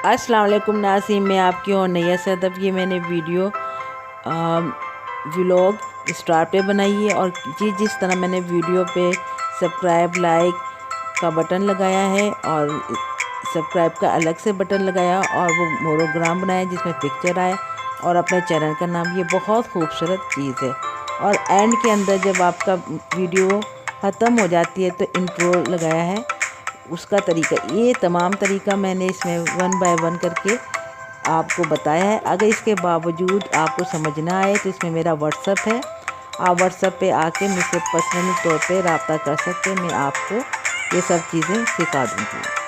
अस्सलाम वालेकुम नाज़रीन, मैं आपकी और नैया सदफ। ये मैंने वीडियो व्लॉग स्टार पे बनाई है और जिस तरह मैंने वीडियो पे सब्सक्राइब लाइक का बटन लगाया है और सब्सक्राइब का अलग से बटन लगाया और वो मोनोग्राम बनाया जिसमें पिक्चर आए और अपने चैनल का नाम, ये बहुत खूबसूरत चीज़ है। और एंड के अंदर जब आपका वीडियो ख़त्म हो जाती है तो इंट्रो लगाया है, उसका तरीका, ये तमाम तरीका मैंने इसमें 1 बाय 1 करके आपको बताया है। अगर इसके बावजूद आपको समझ ना आए तो इसमें मेरा व्हाट्सअप है, आप व्हाट्सअप पे आके मुझसे पर्सनली तौर पे रब्ता कर सकते हैं, मैं आपको ये सब चीज़ें सिखा दूँगी।